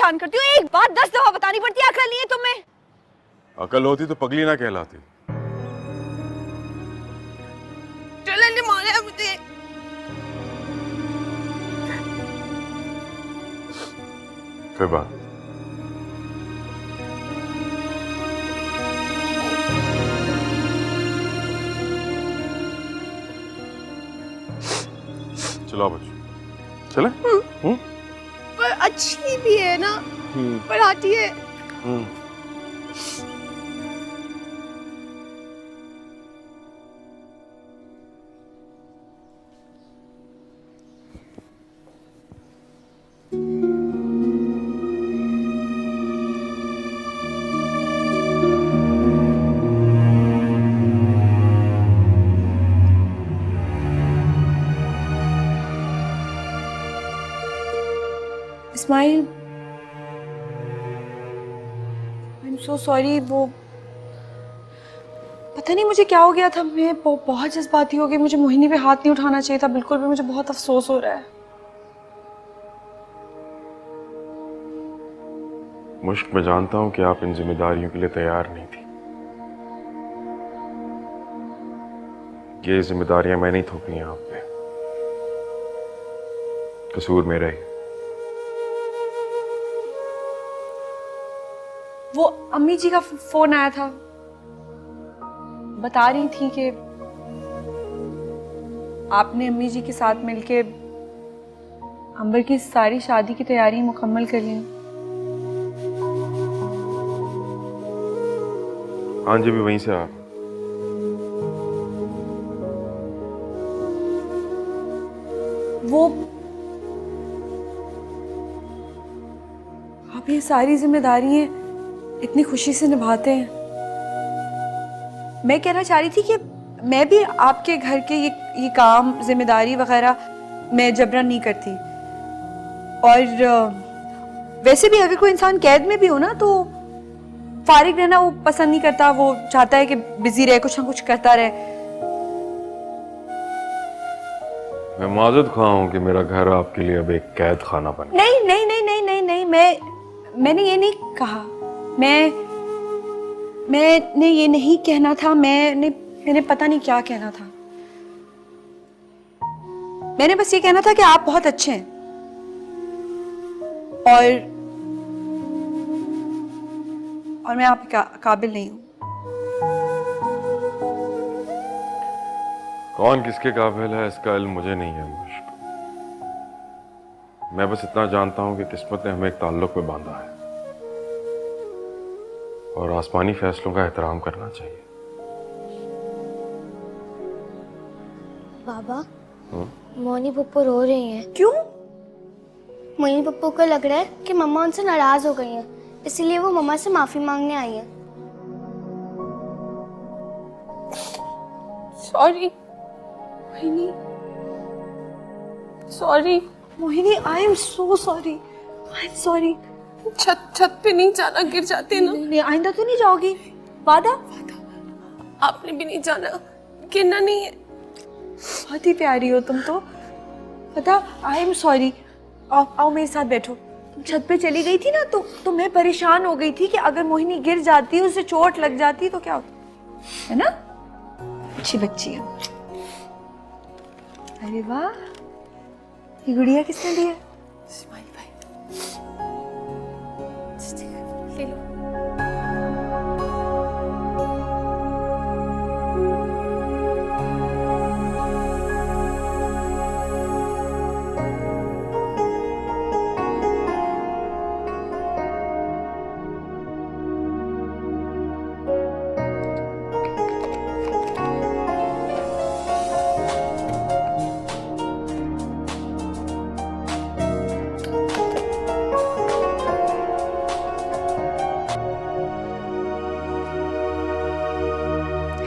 परेशान करती हो? एक बात 10 दफा बतानी पड़ती है, अकल नहीं है तुम्हें? अकल होती तो पगली ना कहलाती। चलन ने मारा है मुझे। कोई बात चलो बच्चों चले। पर अच्छी भी है ना, पढ़ाती है। Ismail, I am so sorry. वो पता नहीं मुझे क्या हो गया था, मैं बहुत जज्बाती हो गई। मुझे मोहिनी पे हाथ नहीं उठाना चाहिए था बिल्कुल भी। मुझे बहुत अफसोस हो रहा है। मुश्क, मैं जानता हूं कि आप इन जिम्मेदारियों के लिए तैयार नहीं थी। ये जिम्मेदारियां मैंने ही थोपी हैं आप पे। कसूर मेरा ही। वो अम्मी जी का फोन आया था, बता रही थी कि आपने अम्मी जी के साथ मिलके अंबर की सारी शादी की तैयारी मुकम्मल कर ली। हाँ जी, भी वहीं से आप। वो आप ये सारी जिम्मेदारियां इतनी खुशी से निभाते हैं। मैं कहना चाह रही थी कि मैं भी आपके घर के ये काम जिम्मेदारी वगैरह मैं जबरन नहीं करती। और वैसे भी अगर कोई इंसान कैद में भी हो ना तो फारिग रहना वो पसंद नहीं करता। वो चाहता है कि बिजी रहे, कुछ ना कुछ करता रहे। मैं माजूद ख्वाह हूं कि मेरा घर आपके लिए अब एक कैद खाना बन गया। नहीं नहीं नहीं नहीं नहीं नहीं, मैंने ये नहीं कहा। मैंने ये नहीं कहना था। मैंने पता नहीं क्या कहना था। मैंने बस ये कहना था कि आप बहुत अच्छे हैं और मैं आपके काबिल नहीं हूं। कौन किसके काबिल है इसका इल्म मुझे नहीं है मुश्क। मैं बस इतना जानता हूं कि किस्मत ने हमें एक ताल्लुक में बांधा है और आसमानी फैसलों का एहतराम करना चाहिए। बाबा, मोनी पप्पू रो रही हैं। क्यों? मोनी पप्पू को लग रहा है कि मम्मा उनसे नाराज हो गई हैं, इसलिए वो मम्मा से माफी मांगने आई हैं। Sorry Mohini, sorry Mohini, I am so sorry, I am sorry. छत पे नहीं जाना, गिर जाते ना। नहीं, आइंदा तो नहीं जाओगी? वादा? आपने भी नहीं जाना, गिरना नहीं है। बहुत ही प्यारी हो तुम तो। पता, आई एम सॉरी। आओ मेरे साथ बैठो। तुम छत पे चली गई थी ना तो मैं परेशान हो गई थी कि अगर मोहिनी गिर जाती, उसे चोट लग जाती तो क्या होता, है ना? अच्छी बच्ची है। अरे वाह, ये गुड़िया किसने दी है? इस्माइल भाई, ले लो।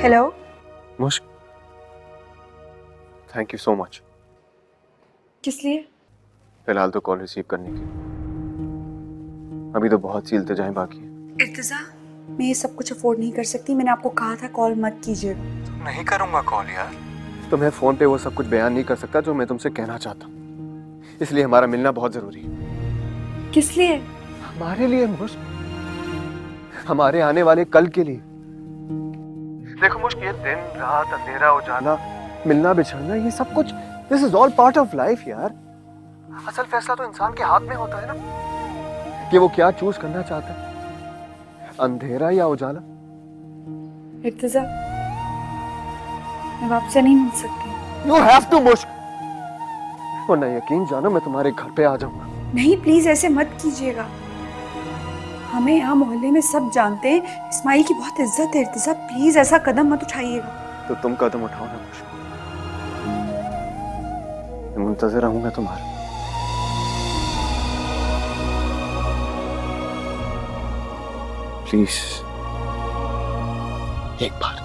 हेलो। मुश्क, थैंक यू सो मच। किस लिए? फिलहाल तो कॉल रिसीव करने की, अभी तो बहुत सी इल्तिजाएं बाकी हैं। इर्तिजा, मैं ये सब कुछ अफोर्ड नहीं कर सकती। मैंने आपको कहा था कॉल मत कीजिए। नहीं करूंगा कॉल यार। तो मैं फोन पे वो सब कुछ बयान नहीं कर सकता जो मैं तुमसे कहना चाहता हूँ, इसलिए हमारा मिलना बहुत जरूरी है। किस लिए? हमारे लिए मुश्क, हमारे आने वाले कल के लिए। देखो मुश्क, ये दिन रात, अंधेरा उजाला, मिलना बिछड़ना, ये सब कुछ, this is all part of life यार। असल फैसला तो इंसान के हाथ में होता है ना, कि वो क्या चूज करना चाहता है, अंधेरा या उजाला। इर्तिजा, मैं आपसे नहीं मिल सकती। You have to मुश्क, वरना यकीन जानो मैं तुम्हारे घर पे आ जाऊंगा। नहीं, प्लीज ऐसे मत कीजिएगा। हमें यहाँ मोहल्ले में सब जानते हैं, इस्माइल की बहुत इज्जत है। इर्तिजा, प्लीज ऐसा कदम मत उठाइएगा। तो तुम कदम उठाओ ना मुश्क, मैं मुंतजिर रहूंगा तुम्हारा। प्लीज एक बार।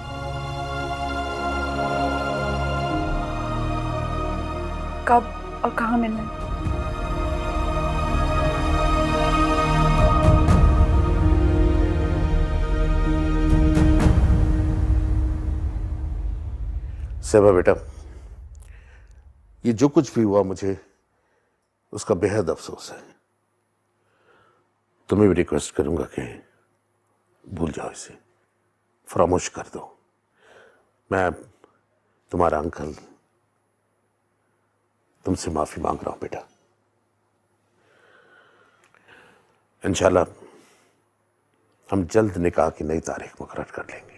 कब और कहाँ मिलना है? सेबा बेटा, ये जो कुछ भी हुआ मुझे उसका बेहद अफसोस है। तुम्हें भी रिक्वेस्ट करूंगा कि भूल जाओ इसे, फरामोश कर दो। मैं तुम्हारा अंकल तुमसे माफी मांग रहा हूं बेटा। इंशाल्लाह हम जल्द निकाह की नई तारीख मुकर्रर कर लेंगे।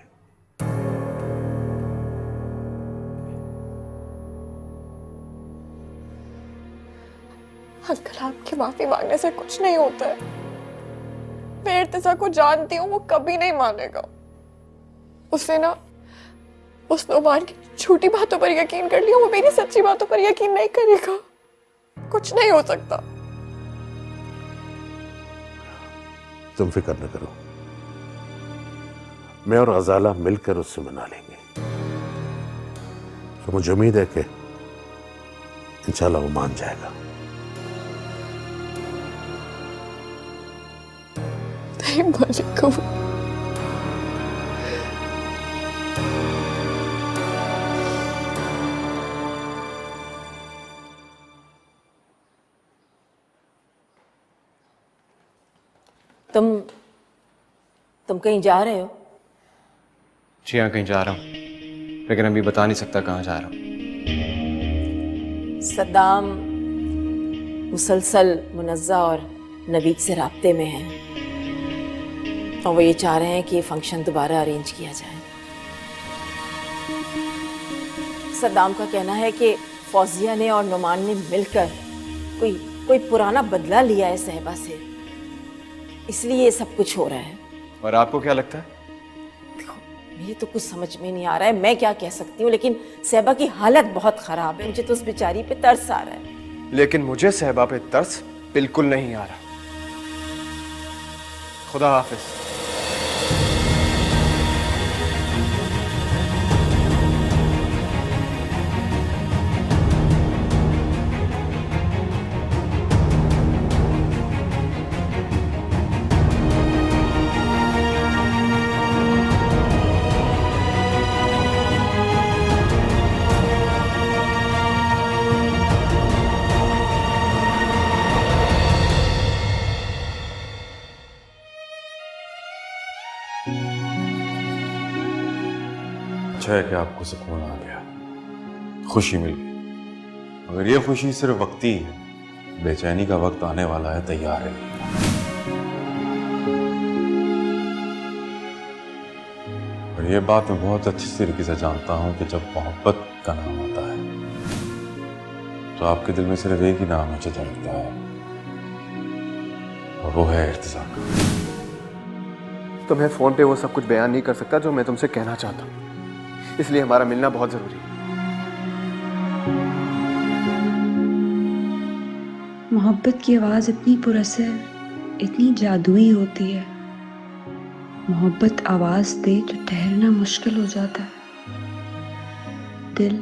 अंकल, आपकी माफी मांगने से कुछ नहीं होता है। मैं इर्तिजा को जानती हूँ, वो कभी नहीं मानेगा। उसने ना उस नुमान की झूठी बातों पर यकीन कर लिया, वो मेरी सच्ची बातों पर यकीन नहीं करेगा। कुछ नहीं हो सकता। तुम फिक्र न करो, मैं और अजाला मिलकर उससे मना लेंगे। तो मुझे उम्मीद है कि इंशाल्लाह वो मान जाएगा। नहीं मानेगा वो। तुम कहीं जा रहे हो? जी हाँ, कहीं जा रहा हूँ, लेकिन अभी बता नहीं सकता कहाँ जा रहा हूँ। सद्दाम मुसलसल मुनज़्ज़ा और नवीद से राब्ते में है और वो ये चाह रहे हैं कि ये फंक्शन दोबारा अरेंज किया जाए। सद्दाम का कहना है कि फौजिया ने और नुमान ने मिलकर कोई पुराना बदला लिया है सहबा से, इसलिए ये सब कुछ हो रहा है। और आपको क्या लगता है? देखो, मुझे तो कुछ समझ में नहीं आ रहा है, मैं क्या कह सकती हूँ, लेकिन सहबा की हालत बहुत खराब है। मुझे तो उस बेचारी पे तरस आ रहा है। लेकिन मुझे सहबा पे तरस बिल्कुल नहीं आ रहा। खुदा हाफिज। अच्छा है कि आपको सुकून आ गया, खुशी मिल गई। मगर ये खुशी सिर्फ वक्ती है, बेचैनी का वक्त आने वाला है, तैयार है। और ये बात मैं बहुत अच्छी तरीके से जानता हूं कि जब मोहब्बत का नाम आता है तो आपके दिल में सिर्फ एक ही नाम मुझे झलकता है, और वो है इर्तिजा का। तुम्हें फोन पे वो सब कुछ बयान नहीं कर सकता जो मैं तुमसे कहना चाहता हूँ, इसलिए हमारा मिलना बहुत जरूरी है। मोहब्बत की आवाज़ इतनी पुरअसर, इतनी जादुई होती है। मोहब्बत आवाज़ दे तो ठहरना मुश्किल हो जाता है। दिल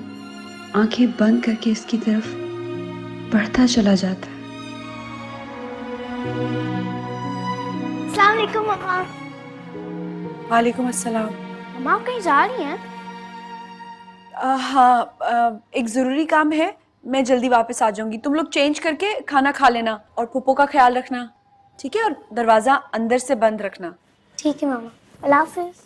आंखें बंद करके इसकी तरफ बढ़ता चला जाता है। अस्सलाम वालेकुम मम्मा। वालेकुम अस्सलाम। मम्मा, आप कहीं जा रही हैं? हाँ, एक ज़रूरी काम है, मैं जल्दी वापस आ जाऊंगी। तुम लोग चेंज करके खाना खा लेना और पुप्पो का ख्याल रखना। ठीक है, और दरवाजा अंदर से बंद रखना। ठीक है मामा, अल्लाह हाफिज।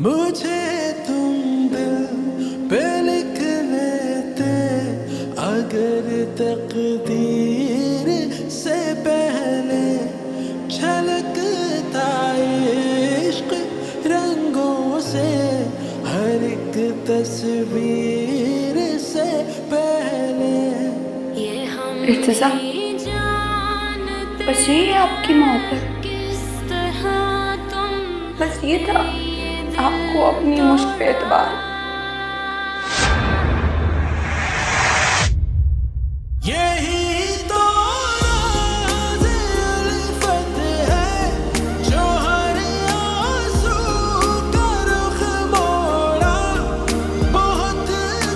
मुझे तुम दिल पे लिख लेते अगर तकदीर से पहले, छलकता इश्क रंगों से हर एक तस्वीर से पहले। इर्तिजा, बस यही है आपकी मोहब्बत? बस ये था आपको अपनी मुश्क पे एतबार? यही तो राज़ उल्फत है जो हर आंसू का रुख मोड़ा। बहुत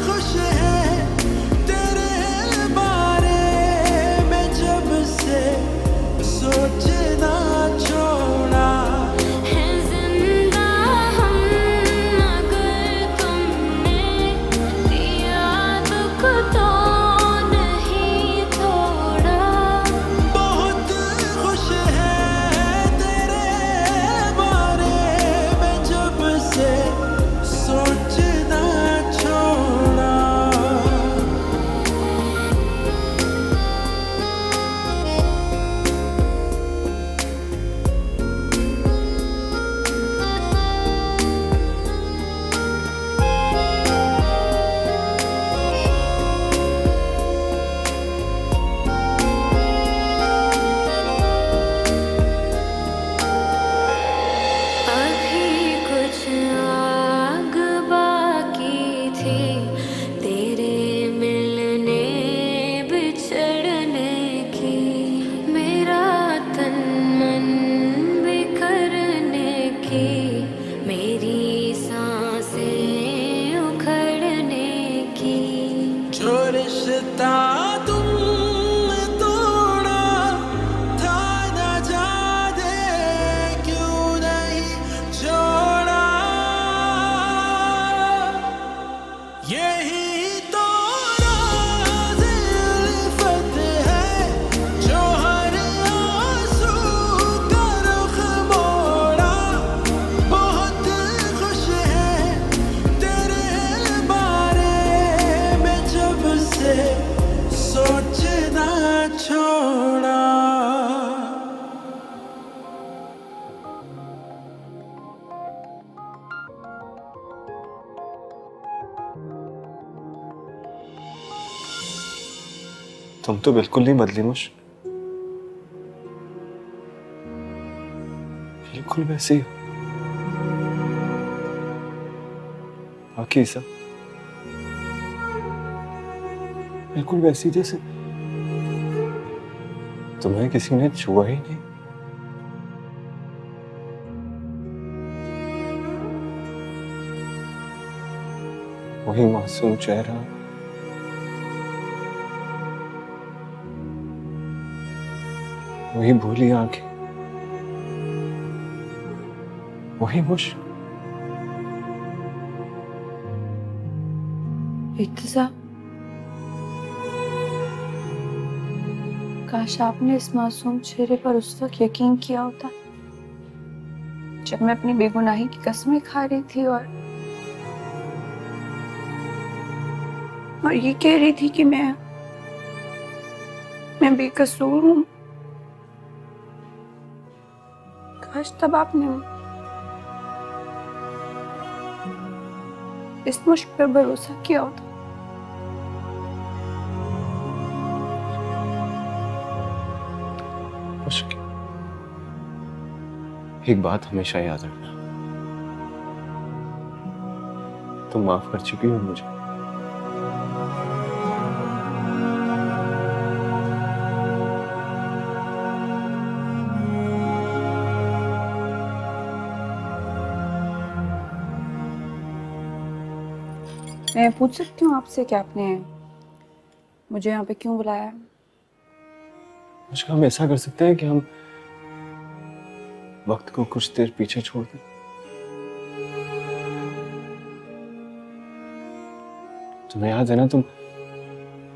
खुश है तेरे बारे में जब से सोचना छोड़ा। रिश्ता तुमने तोड़ा था न जाने क्यों नहीं छोड़ा। यही तो राज़ उल्फत है जो हर आंसू का रुख मोड़ा। बहुत खुश है तेरे बारे में जब से सोचना छोड़ा। तुम तो बिल्कुल नहीं बदली मुश, बिल्कुल वैसे ही हो। बाकी सब बिल्कुल वैसी जैसे तुम्हें किसी ने छुआ ही नहीं। वही मासूम चेहरा, वही भूली आंखें, वही मुश्क। इर्तिजा, काश आपने इस मासूम चेहरे पर उस वक्त यकीन किया होता जब मैं अपनी बेगुनाही की कसमें खा रही थी और ये कह रही थी कि मैं बेकसूर हूं। काश तब आपने इस मुश्क पर भरोसा किया होता। मुश्क, एक बात हमेशा याद रखना, तुम माफ कर चुकी हो मुझे। मैं पूछ सकती हूँ आपसे कि आपने मुझे यहाँ पे क्यों बुलाया है? मुश्क, हम ऐसा कर सकते हैं कि हम वक्त को कुछ देर पीछे छोड़ दें। तुम्हें याद है ना, तुम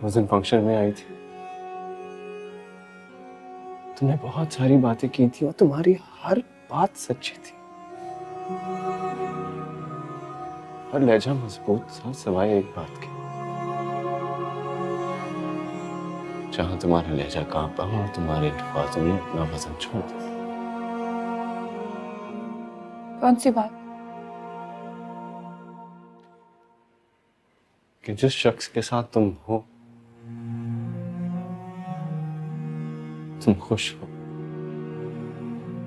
उस दिन फंक्शन में आई थी, तुमने बहुत सारी बातें की थी और तुम्हारी हर बात सच्ची थी और लहजा मजबूत था, सिवाय एक बात के। जहां तुम्हारा लहजा कांपा और तुम्हारे अल्फाजों ने अपना वजन छोड़ दिया। कौन सी बात? कि जिस शख्स के साथ तुम हो, तुम खुश हो,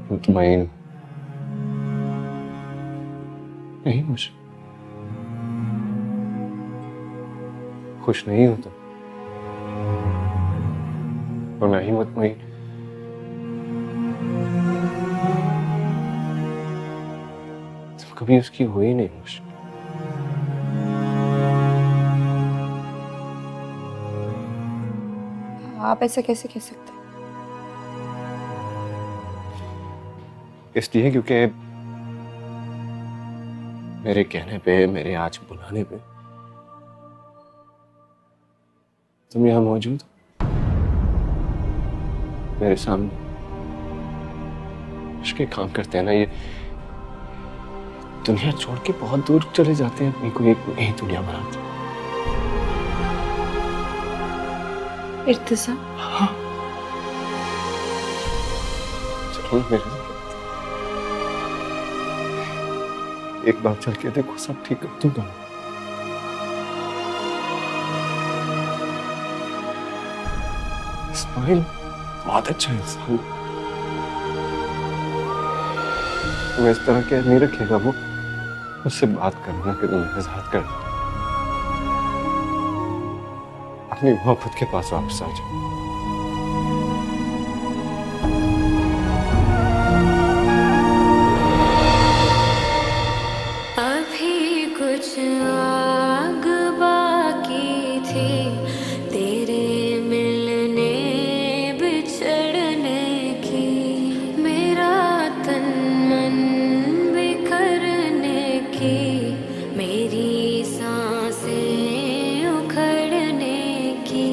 मुतमईन हो। नहीं मुझे खुश नहीं हो तुम, और मैं ही मुतमईन। तुम कभी उसकी हुई नहीं मुझे। आप ऐसे कैसे कह सकते हैं? इसलिए क्योंकि मेरे कहने पे, मेरे आज बुलाने पे तुम यहां मौजूद हो, मेरे सामने। इसके काम करते हैं ना, ये दुनिया छोड़ के बहुत दूर चले जाते हैं, अपनी कोई एक नई दुनिया बनाते हैं। इर्तिजा, हाँ, चलो मेरे साथ। एक बार चल के देखो, सब ठीक कर दूंगा। इस्माइल बहुत अच्छा इंसान, तुम्हें इस तरह के नहीं रखेगा वो। उससे बात करना कि तुम मेरे साथ कर, अपनी मोहब्बत के पास वापस आ जाओ। अभी कुछ आग बाकी थी तेरे मिलने बिछड़ने की, मेरा तन मन बिखरने की, मेरी सांसें उखड़ने की।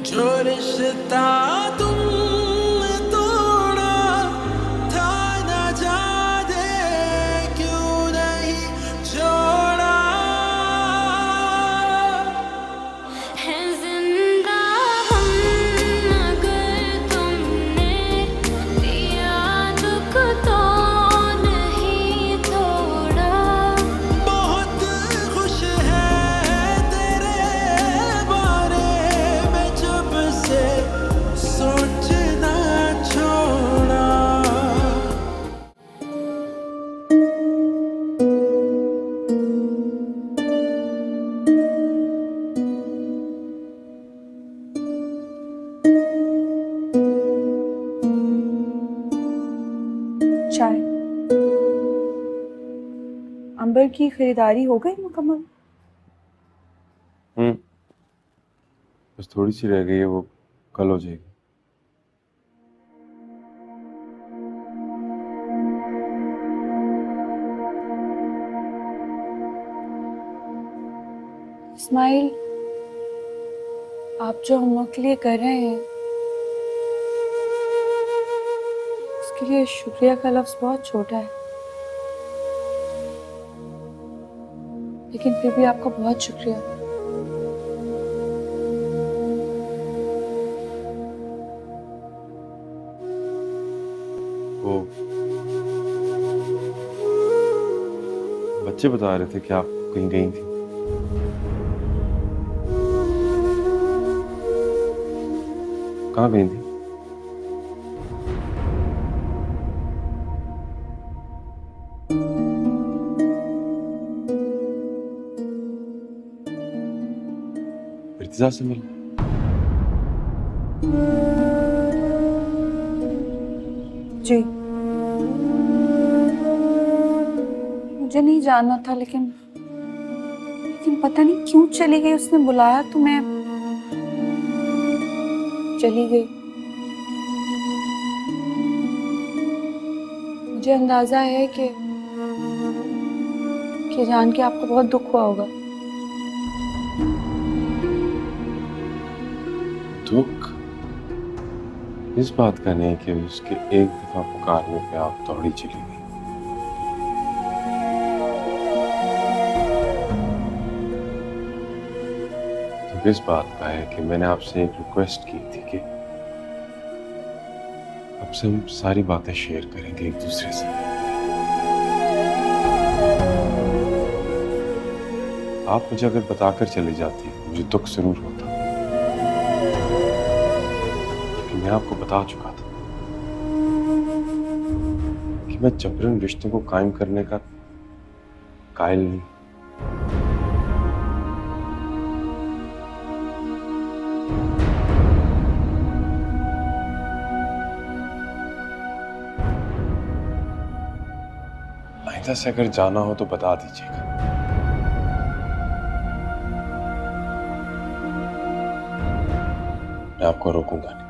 जो रिश्ता तुमने तोड़ा था, न जाने क्यों नहीं छोड़ा। है जिंदा हम अगर तुमने दिया दुख तो नहीं तोड़ा। बहुत खुश है तेरे बारे में जब से सोचना छोड़ा। चाय। अंबर की खरीदारी हो गई मुकम्मल? बस थोड़ी सी रह गई है, वो कल हो जाएगी। इस्माइल, आप जो हम लोग के लिए कर रहे हैं उसके लिए शुक्रिया का लफ्ज बहुत छोटा है, लेकिन फिर भी आपका बहुत शुक्रिया। वो बच्चे बता रहे थे कि आप कहीं गई थी। कहाँ गई थी? इर्तिजा से मिल। जी, मुझे नहीं जानना था, लेकिन पता नहीं क्यों चली गई। उसने बुलाया तो मैं चली गई। मुझे अंदाजा है कि जान के आपको बहुत दुख हुआ होगा। दुख इस बात का नहीं कि उसके एक दफा पुकारने पे आप दौड़ी चली गई। दुख इस बात का है कि मैंने आपसे एक रिक्वेस्ट की थी कि अब से हम सारी बातें शेयर करेंगे एक दूसरे से। आप मुझे अगर बताकर चली जाती मुझे दुख जरूर होता, लेकिन मैं आपको बता चुका था कि मैं जबरन रिश्तों को कायम करने का कायल नहीं। आइंदा से अगर जाना हो तो बता दीजिएगा। मैं आपको रोकूंगा नहीं।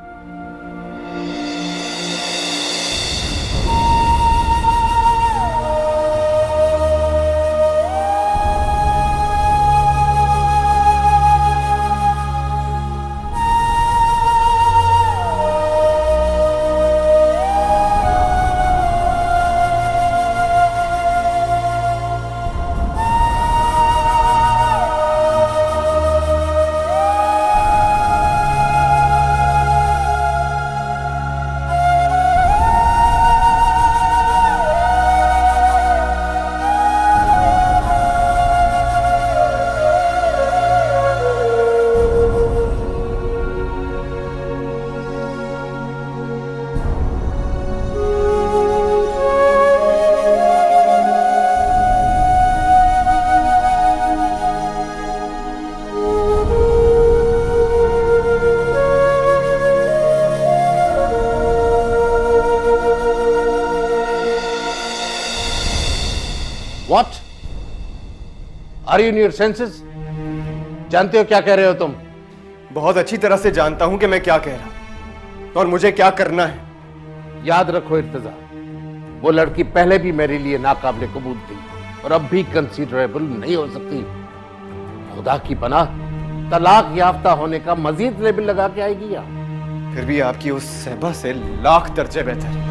What? Are you in your senses? जानते हो क्या कह रहे हो तुम? बहुत अच्छी तरह से जानता हूं कि मैं क्या कह रहा हूं और मुझे क्या करना है। याद रखो इर्तिजा, वो लड़की पहले भी मेरे लिए नाकाबिले कबूल थी और अब भी कंसीडरेबल नहीं हो सकती। खुदा की पनाह, तलाक याफ्ता होने का मजीद लेबल लगा के आएगी यहाँ। फिर भी आपकी उस सहबा से लाख दर्जे बेहतर।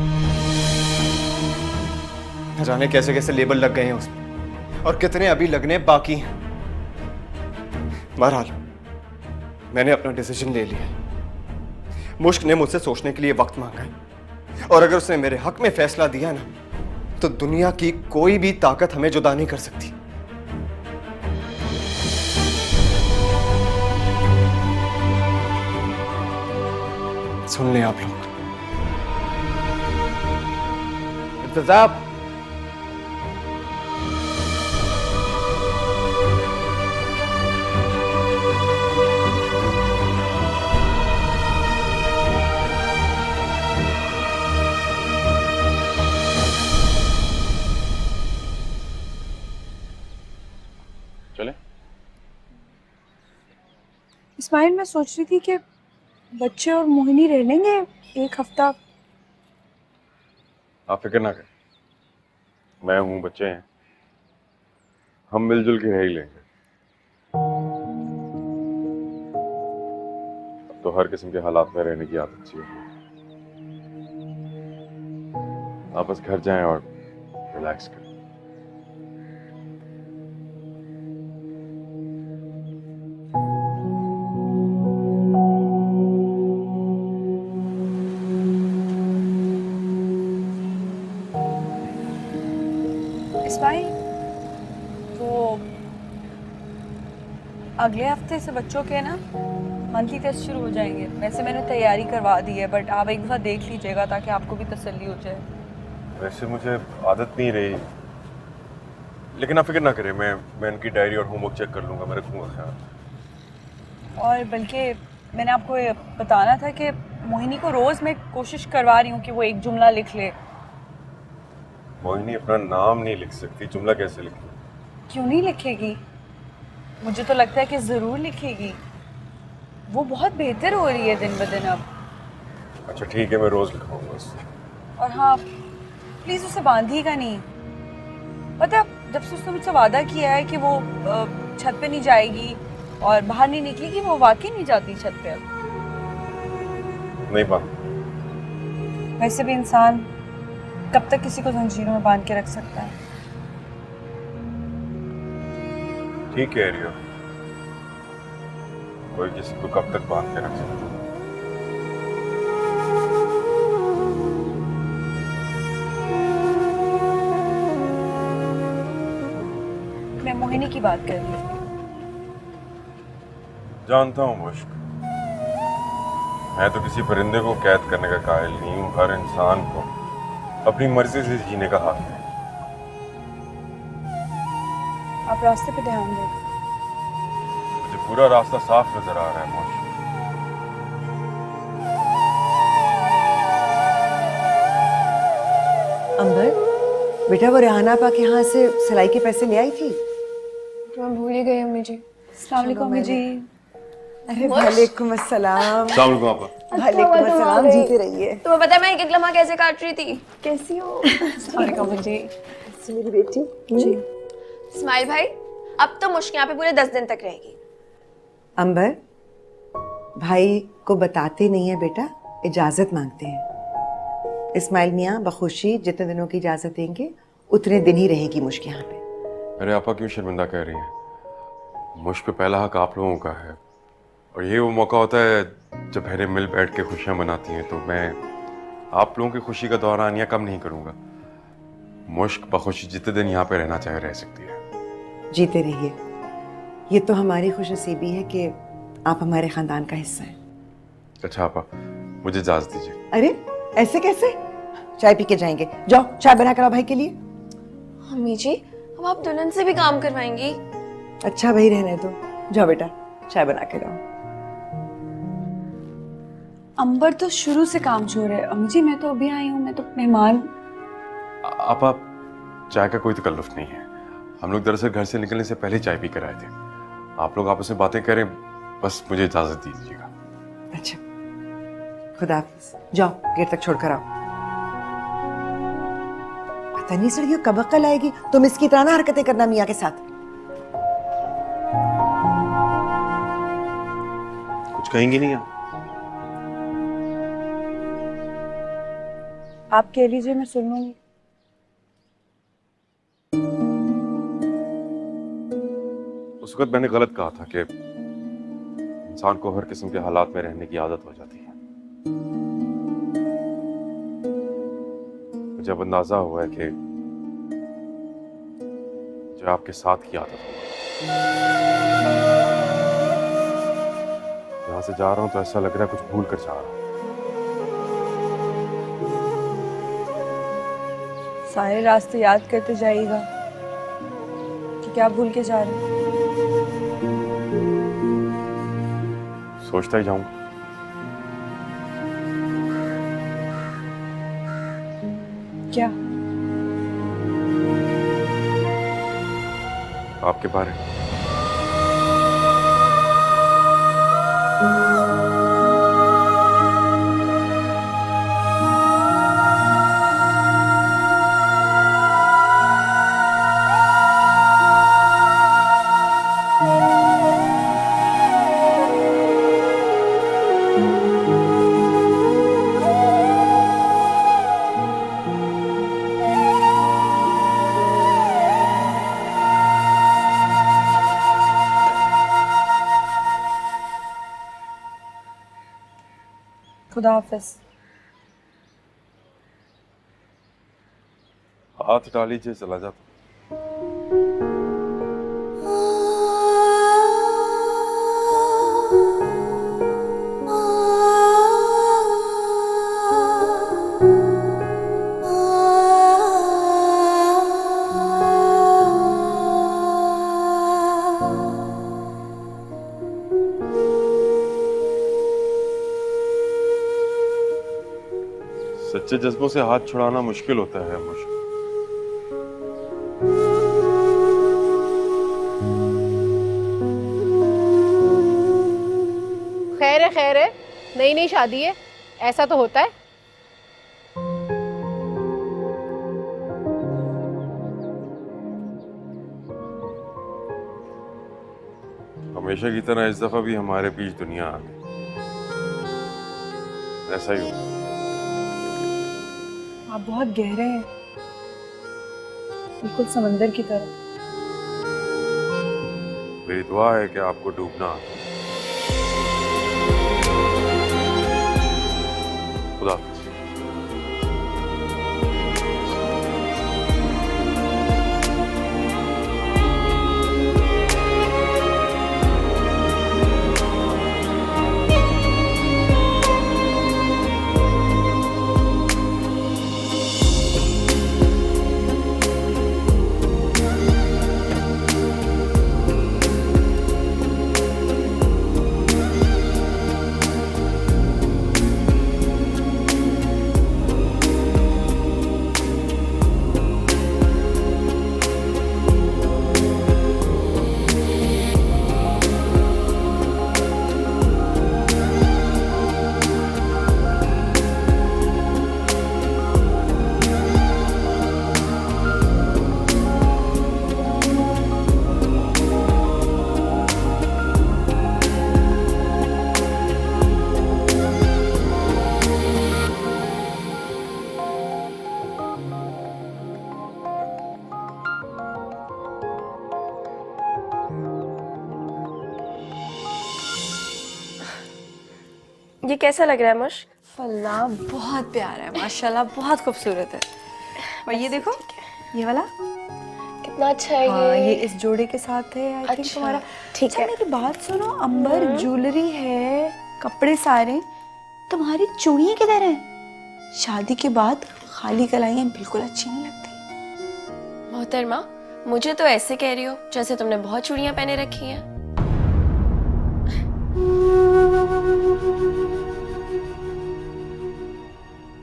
न जाने कैसे कैसे लेबल लग गए हैं उसमें और कितने अभी लगने बाकी हैं। बहरहाल मैंने अपना डिसीजन ले लिया। मुश्क ने मुझसे सोचने के लिए वक्त मांगा है और अगर उसने मेरे हक में फैसला दिया ना तो दुनिया की कोई भी ताकत हमें जुदा नहीं कर सकती। सुन लें आप लोग। इर्तिजा, चले? इस्माइल, मैं सोच रही थी कि बच्चे और मोहिनी रह लेंगे एक हफ्ता। आप फिक्र ना करें, मैं हूं, बच्चे हैं, हम मिलजुल के रह ही लेंगे। तो हर किस्म के हालात में रहने की आदत सी होगी। आप बस घर जाएं और रिलैक्स करें। इस्माइल, वो अगले हफ्ते से बच्चों के ना मंथली टेस्ट शुरू हो जाएंगे। वैसे मैंने तैयारी करवा दी है, बट आप एक दफ़ा देख लीजिएगा ताकि आपको भी तसल्ली हो जाए। वैसे मुझे आदत नहीं रही, लेकिन आप फिक्र ना करें, मैं इनकी डायरी और होमवर्क चेक कर लूंगा, मैं रखूंगा ख्याल। और बल्कि मैंने आपको ये बताना था कि मोहिनी को रोज़ मैं कोशिश करवा रही हूँ कि वो एक जुमला लिख ले। मोहिनी अपना नाम नहीं लिख सकती, जुमला कैसे लिखती? क्यों नहीं लिखेगी? मुझे तो लगता है कि ज़रूर लिखेगी। वो बहुत बेहतर हो रही है दिन ब दिन अब। अच्छा ठीक है, मैं रोज लिखवाऊंगा उससे। और हाँ, प्लीज़ उसे बांधिएगा नहीं। पता, जब से उसने मुझसे वादा किया है कि वो छत पे नहीं जाएगी और बाहर नहीं निकलेगी, वो वाकई नहीं जाती छत पे अब। नहीं बांध। वैसे भी इंसान कब तक किसी को जंजीरों में बांध के रख सकता है? ठीक कह रही हो, कोई किसी को कब तक बांध के रख सकता है। मैं मोहिनी की बात कर रही हूँ। जानता हूँ मुश्क, मैं तो किसी परिंदे को कैद करने का कायल नहीं हूँ। हर इंसान को अपनी मर्जी से जीने का हक है। आप रास्ते पे ध्यान दें। मुझे पूरा रास्ता साफ नजर आ रहा है मुश्क। अंबर, बेटा वो रेहाना आपा के यहाँ से सिलाई के पैसे ले आई थी? तो मैं भूल ही गई अम्मी जी। अस्सलाम वालेकुम अम्मी जी। अरे वालेकुम अस्सलाम। अस्सलाम वालेकुम आपा। वालेकुम अस्सलाम, जीते रहिए। तुम्हें पता है मैं एक लम्हा कैसे काट रही थी? कैसी हो? अस्सलाम वालेकुम अम्मी जी। मेरी बेटी जी। इस्माइल भाई, अब तो मुश्क यहाँ पे पूरे 10 दिन तक रहेगी। अंबर, भाई को बताते नहीं है बेटा, इजाजत मांगते हैं। इस्माइल मियाँ बखुशी जितने दिनों की इजाजत देंगे उतने दिन ही रहेगी मुश्क यहाँ पे। अरे आपा क्यों शर्मिंदा कह रही है? मुझ पे पहला हक आप लोगों का है, और ये वो मौका होता है जब बहरें मिल बैठ के खुशियाँ मनाती हैं, तो मैं आप लोगों की खुशी का दौरान या कम नहीं करूँगा। मुश्क बखुशी जितने दिन यहाँ पे रहना चाहे रह सकती है। जीते रहिए। ये तो हमारी खुशनसीबी है कि आप हमारे खानदान का हिस्सा हैं। अच्छा आपा, मुझे इजाजत दीजिए। अरे ऐसे कैसे? चाय पी के जाएंगे, जाओ चाय बना कर आओ भाई के लिए। अम्मी जी, अब आप दुल्हन से भी काम करवाएंगी? अच्छा भाई रहने दो, जाओ बेटा चाय बना के लाओ। अंबर तो शुरू से कामचोर है अम्मी जी, मैं तो अभी आई हूँ, मैं तो मेहमान। आपा चाय का कोई तकल्लुफ नहीं है, हम लोग दरअसल घर से निकलने से पहले चाय पी कर आए थे। आप लोग आपस में बातें करें, बस मुझे इजाजत दीजिएगा। अच्छा खुदा हाफिज, जाओ गेट तक छोड़कर आओ। पता नहीं सड़ियों कब अक्ल आएगी तुम इसकी तरह ना हरकतें करना मियाँ के साथ। कुछ कहेंगी नहीं आप? आप कह लीजिए, मैं सुन लूंगी। उस वक्त मैंने गलत कहा था कि इंसान को हर किस्म के हालात में रहने की आदत हो जाती है। मुझे अब अंदाजा हुआ है कि जो आपके साथ की आदत हो। यहां से जा रहा हूं तो ऐसा लग रहा है कुछ भूल कर जा रहा हूं। सारे रास्ते याद करते जाइएगा कि क्या भूल के जा रहे हैं। सोचता ही जाऊंगा। क्या? आपके बारे में। खुदा हाफिज। हाथ डालीजिए, चला जाता। सच्चे जज्बों से हाथ छुड़ाना मुश्किल होता है मुश्किल। खैर है, नई नई शादी है, ऐसा तो होता है। हमेशा की तरह इस दफा भी हमारे बीच दुनिया आ गई। ऐसा ही होता है। आप बहुत गहरे हैं, बिल्कुल समंदर की तरह। मेरी दुआ है कि आपको डूबना आता है। खुदा हाफिज। ये कैसा लग रहा है मुश्क? अल्लाह बहुत प्यारा है माशाल्लाह, बहुत खूबसूरत है। और ये देखो, ये वाला कितना अच्छा है हाँ, ये। ये इस जोड़े के साथ है। आई थिंक अच्छा, तुम्हारा। ठीक अच्छा, है। मेरी बात सुनो, अंबर ज्वेलरी है, कपड़े सारे, तुम्हारी चूड़ियां किधर हैं? शादी के बाद खाली कलाइयां बिल्कुल अच्छी नहीं लगती। मोहतरमा, मुझे तो ऐसे कह रही हो जैसे तुमने बहुत चूड़ियां पहने रखी हैं।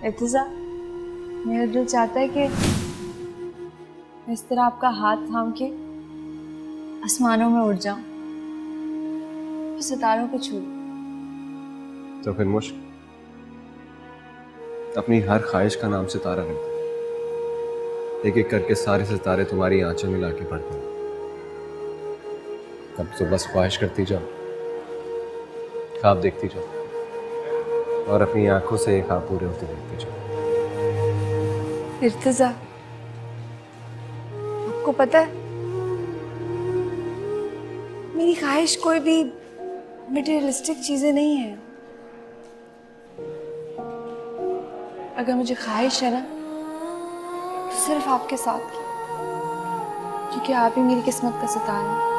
इर्तिजा, मेरा दिल चाहता है कि मैं इस तरह आपका हाथ थाम के आसमानों में उड़ जाऊं, सितारों को छू। तो फिर मुश्क अपनी हर ख्वाहिश का नाम सितारा रख दो। एक एक करके सारे सितारे तुम्हारी आंचों में लाके पड़ते हैं। तब तो बस ख्वाहिश करती जाओ, ख्वाब देखती जाओ और अपनी आंखों से ये ख्वाब पूरे होते देखती जाओ। इर्तिजा, आपको पता है मेरी ख्वाहिश कोई भी मटेरियलिस्टिक चीजें नहीं है। अगर मुझे ख्वाहिश है ना, तो सिर्फ आपके साथ की, क्योंकि आप ही मेरी किस्मत का सितारा हैं।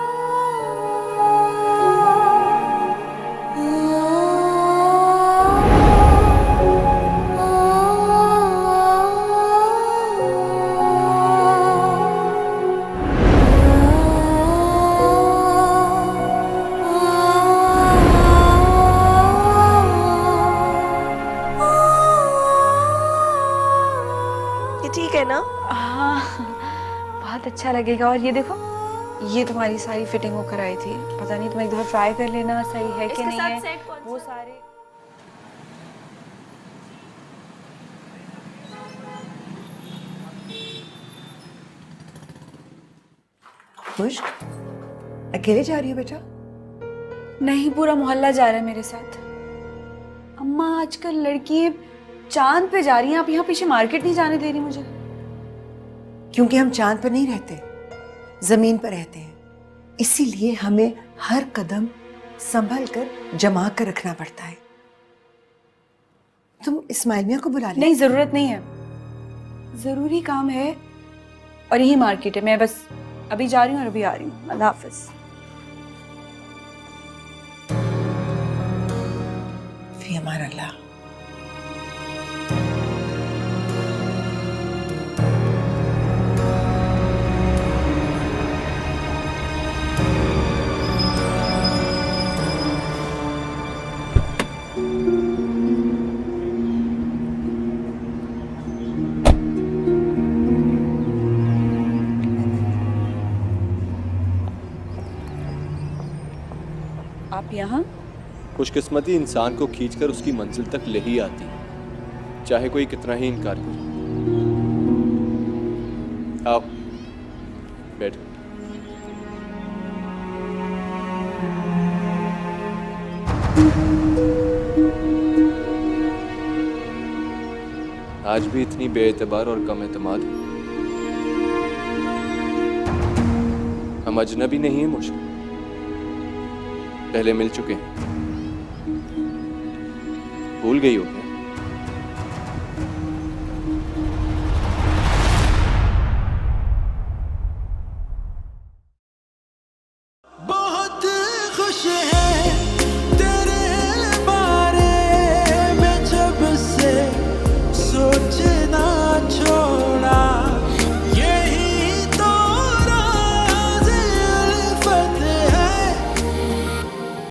ठीक है ना? हाँ, बहुत अच्छा लगेगा। और ये देखो, ये तुम्हारी सारी फिटिंग होकर आई थी। पता नहीं, तुम एक दफा ट्राई कर लेना सही है कि नहीं है। वो सारे मुश्क, अकेले जा रही हो बेटा? नहीं, पूरा मोहल्ला जा रहा है मेरे साथ। अम्मा, आजकल लड़की चांद पे जा रही हैं, आप यहाँ पीछे मार्केट नहीं जाने दे रही मुझे। क्योंकि हम चांद पर नहीं रहते, जमीन पर रहते हैं, इसीलिए हमें हर कदम संभल कर जमा कर रखना पड़ता है। तुम इस्माइल मियां को बुला ले। नहीं, जरूरत नहीं है, जरूरी काम है और यही मार्केट है। मैं बस अभी जा रही हूँ और अभी आ रही हूँ। अल्लाह हाफिज। फी अमान अल्लाह। आप यहाँ? खुशकिस्मती इंसान को खींचकर उसकी मंजिल तक ले ही आती है, चाहे कोई कितना ही इनकार करे। आओ बैठ। आज भी इतनी बेएतबार और कम एतमाद हो। हम अजनबी नहीं है मुश्किल, पहले मिल चुके हैं, भूल गई हो क्या?